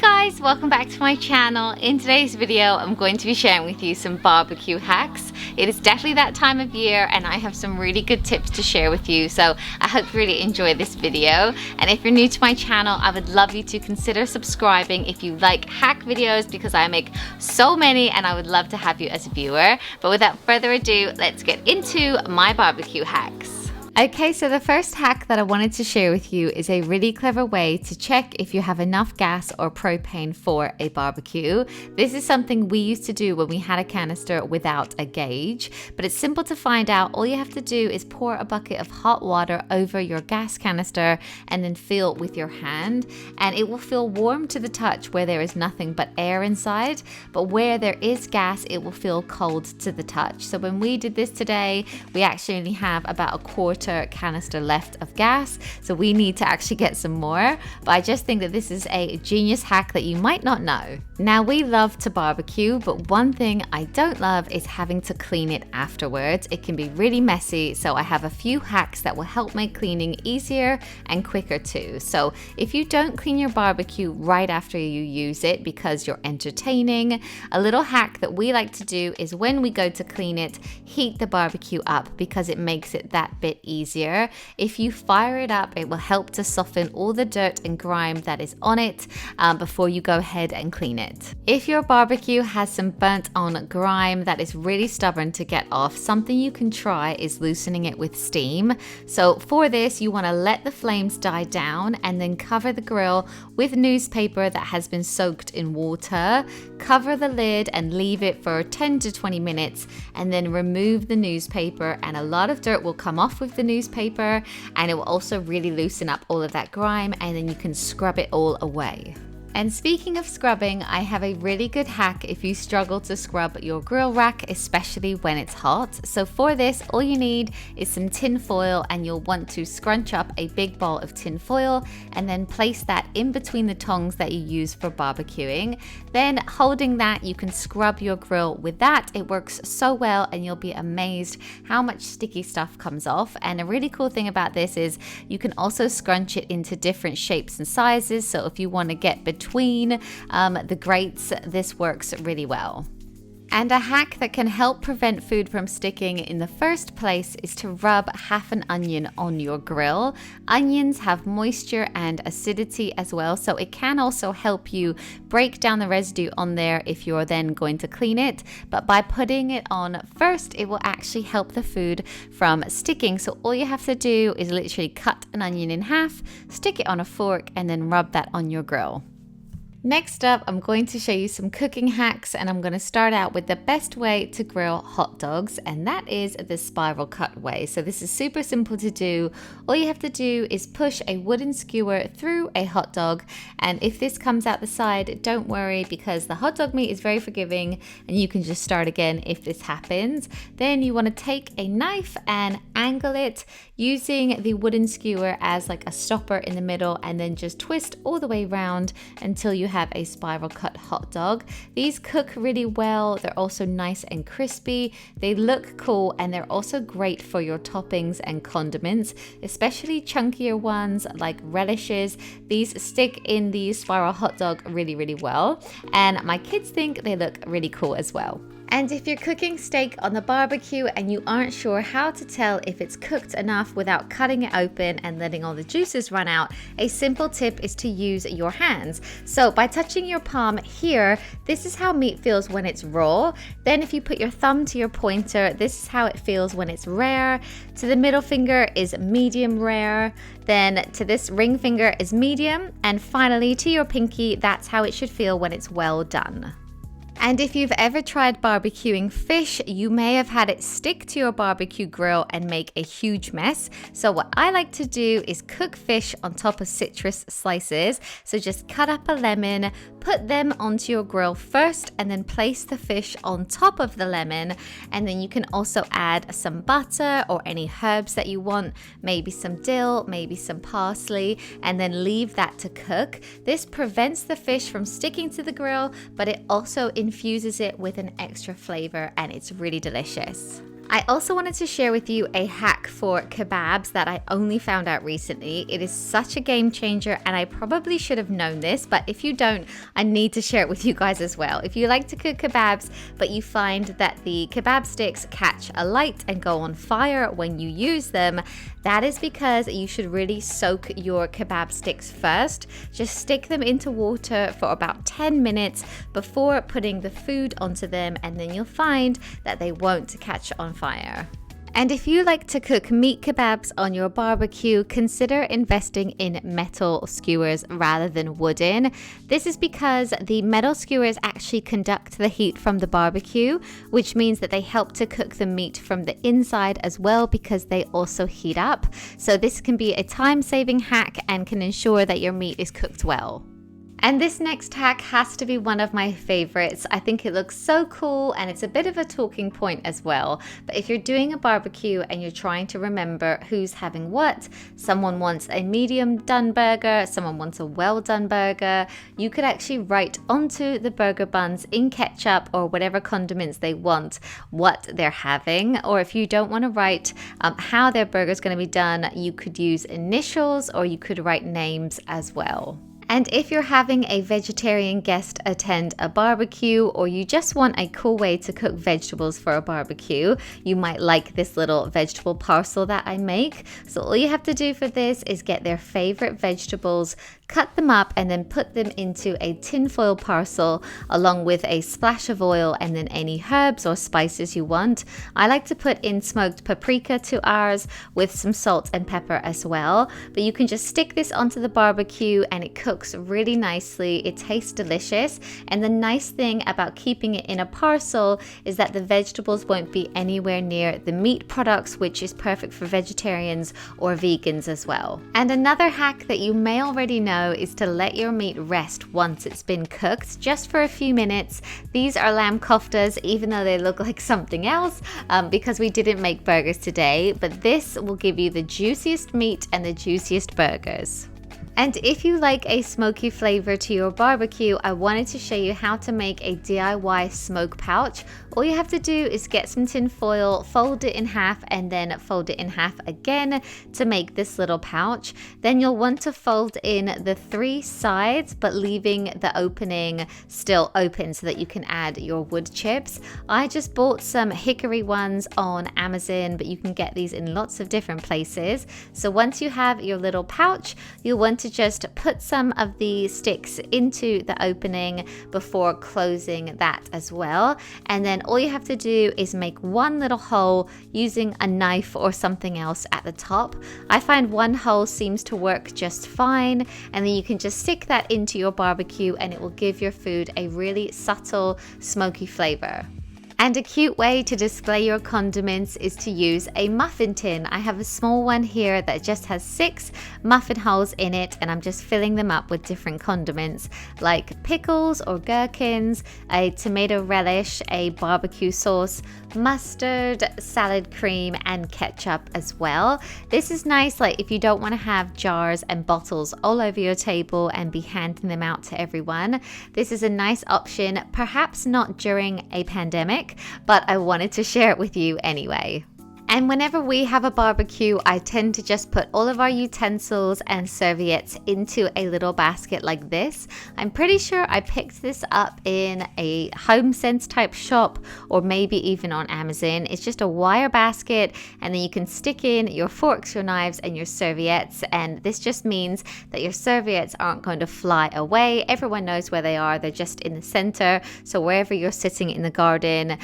guys, welcome back to my channel. In today's video, I'm going to be sharing with you some barbecue hacks. It is definitely that time of year and I have some really good tips to share with you, so I hope you really enjoy this video. And if you're new to my channel, I would love you to consider subscribing if you like hack videos, because I make so many and I would love to have you as a viewer. But without further ado, let's get into my barbecue hacks. Okay, so the first hack that I wanted to share with you is a really clever way to check if you have enough gas or propane for a barbecue. This is something we used to do when we had a canister without a gauge, but it's simple to find out. All you have to do is pour a bucket of hot water over your gas canister and then feel with your hand, and it will feel warm to the touch where there is nothing but air inside, but where there is gas, it will feel cold to the touch. So when we did this today, we actually only have about a quarter canister left of gas, so we need to actually get some more. But I just think that this is a genius hack that you might not know. Now, we love to barbecue, but one thing I don't love is having to clean it afterwards. It can be really messy, so I have a few hacks that will help make cleaning easier and quicker too. So if you don't clean your barbecue right after you use it because you're entertaining, a little hack that we like to do is when we go to clean it, heat the barbecue up, because it makes it that bit easier. If you fire it up, it will help to soften all the dirt and grime that is on it before you go ahead and clean it. If your barbecue has some burnt on grime that is really stubborn to get off, something you can try is loosening it with steam. So for this, you want to let the flames die down and then cover the grill with newspaper that has been soaked in water. Cover the lid and leave it for 10 to 20 minutes, and then remove the newspaper, and a lot of dirt will come off with the newspaper, and it will also really loosen up all of that grime, and then you can scrub it all away. And speaking of scrubbing, I have a really good hack if you struggle to scrub your grill rack, especially when it's hot. So for this, all you need is some tin foil, and you'll want to scrunch up a big ball of tin foil and then place that in between the tongs that you use for barbecuing. Then holding that, you can scrub your grill with that. It works so well and you'll be amazed how much sticky stuff comes off. And a really cool thing about this is you can also scrunch it into different shapes and sizes. So if you want to get between the grates, this works really well. And a hack that can help prevent food from sticking in the first place is to rub half an onion on your grill. Onions have moisture and acidity as well, so it can also help you break down the residue on there if you're then going to clean it. But by putting it on first, it will actually help the food from sticking. So all you have to do is literally cut an onion in half, stick it on a fork, and then rub that on your grill. Next up, I'm going to show you some cooking hacks, and I'm going to start out with the best way to grill hot dogs, and that is the spiral cut way. So this is super simple to do. All you have to do is push a wooden skewer through a hot dog, and if this comes out the side, don't worry, because the hot dog meat is very forgiving and you can just start again if this happens. Then you want to take a knife and angle it using the wooden skewer as like a stopper in the middle, and then just twist all the way around until you have a spiral cut hot dog. These cook really well. They're also nice and crispy. They look cool, and they're also great for your toppings and condiments, especially chunkier ones like relishes. These stick in the spiral hot dog really, really well, and my kids think they look really cool as well. And if you're cooking steak on the barbecue and you aren't sure how to tell if it's cooked enough without cutting it open and letting all the juices run out, a simple tip is to use your hands. So by touching your palm here, this is how meat feels when it's raw. Then if you put your thumb to your pointer, this is how it feels when it's rare. To the middle finger is medium rare. Then to this ring finger is medium. And finally to your pinky, that's how it should feel when it's well done. And if you've ever tried barbecuing fish, you may have had it stick to your barbecue grill and make a huge mess. So what I like to do is cook fish on top of citrus slices. So just cut up a lemon, put them onto your grill first, and then place the fish on top of the lemon. And then you can also add some butter or any herbs that you want, maybe some dill, maybe some parsley, and then leave that to cook. This prevents the fish from sticking to the grill, but it also infuses it with an extra flavor, and it's really delicious. I also wanted to share with you a hack for kebabs that I only found out recently. It is such a game changer, and I probably should have known this, but if you don't, I need to share it with you guys as well. If you like to cook kebabs, but you find that the kebab sticks catch alight and go on fire when you use them, that is because you should really soak your kebab sticks first. Just stick them into water for about 10 minutes before putting the food onto them, and then you'll find that they won't catch on fire. And if you like to cook meat kebabs on your barbecue, consider investing in metal skewers rather than wooden. This is because the metal skewers actually conduct the heat from the barbecue, which means that they help to cook the meat from the inside as well, because they also heat up. So this can be a time-saving hack and can ensure that your meat is cooked well. And this next hack has to be one of my favorites. I think it looks so cool, and it's a bit of a talking point as well. But if you're doing a barbecue and you're trying to remember who's having what, someone wants a medium done burger, someone wants a well done burger, you could actually write onto the burger buns in ketchup or whatever condiments they want what they're having. Or if you don't want to write how their burger is going to be done, you could use initials, or you could write names as well. And if you're having a vegetarian guest attend a barbecue, or you just want a cool way to cook vegetables for a barbecue, you might like this little vegetable parcel that I make. So all you have to do for this is get their favorite vegetables, cut them up, and then put them into a tinfoil parcel along with a splash of oil and then any herbs or spices you want. I like to put in smoked paprika to ours with some salt and pepper as well. But you can just stick this onto the barbecue and it cooks really nicely. It tastes delicious. And the nice thing about keeping it in a parcel is that the vegetables won't be anywhere near the meat products, which is perfect for vegetarians or vegans as well. And another hack that you may already know is to let your meat rest once it's been cooked, just for a few minutes. These are lamb koftas, even though they look like something else, because we didn't make burgers today, but this will give you the juiciest meat and the juiciest burgers. And if you like a smoky flavor to your barbecue, I wanted to show you how to make a DIY smoke pouch. All you have to do is get some tin foil, fold it in half, and then fold it in half again to make this little pouch. Then you'll want to fold in the 3 sides, but leaving the opening still open so that you can add your wood chips. I just bought some hickory ones on Amazon, but you can get these in lots of different places. So once you have your little pouch, you'll want to just put some of the sticks into the opening before closing that as well. And then all you have to do is make one little hole using a knife or something else at the top. I find one hole seems to work just fine, and then you can just stick that into your barbecue and it will give your food a really subtle smoky flavor. And a cute way to display your condiments is to use a muffin tin. I have a small one here that just has 6 muffin holes in it, and I'm just filling them up with different condiments like pickles or gherkins, a tomato relish, a barbecue sauce, mustard, salad cream, and ketchup as well. This is nice, like if you don't want to have jars and bottles all over your table and be handing them out to everyone. This is a nice option, perhaps not during a pandemic, but I wanted to share it with you anyway. And whenever we have a barbecue, I tend to just put all of our utensils and serviettes into a little basket like this. I'm pretty sure I picked this up in a HomeSense type shop, or maybe even on Amazon. It's just a wire basket, and then you can stick in your forks, your knives, and your serviettes. And this just means that your serviettes aren't going to fly away. Everyone knows where they are. They're just in the center. So wherever you're sitting in the garden,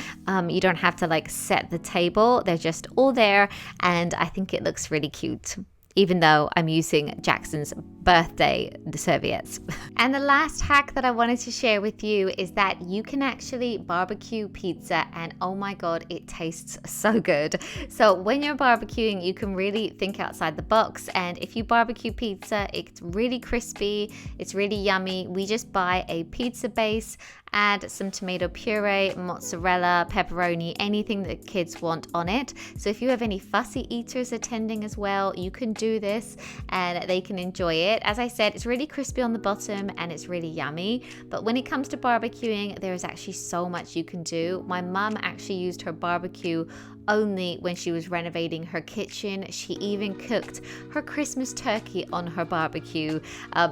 you don't have to like set the table. They're just all there, and I think it looks really cute, even though I'm using Jackson's birthday serviettes. And the last hack that I wanted to share with you is that you can actually barbecue pizza, and oh my god, it tastes so good. So when you're barbecuing, you can really think outside the box, and if you barbecue pizza, it's really crispy, it's really yummy. We just buy a pizza base add some tomato puree, mozzarella, pepperoni, anything that kids want on it. So if you have any fussy eaters attending as well, you can do this and they can enjoy it. As I said, it's really crispy on the bottom and it's really yummy. But when it comes to barbecuing, there is actually so much you can do. My mum actually used her barbecue only when she was renovating her kitchen. She even cooked her Christmas turkey on her barbecue.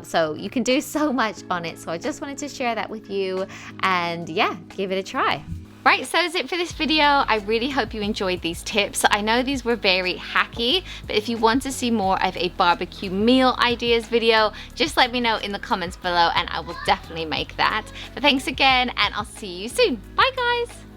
So you can do so much on it. So I just wanted to share that with you, and yeah, give it a try. Right, so that's it for this video. I really hope you enjoyed these tips. I know these were very hacky, but if you want to see more of a barbecue meal ideas video, just let me know in the comments below and I will definitely make that. But thanks again, and I'll see you soon. Bye guys.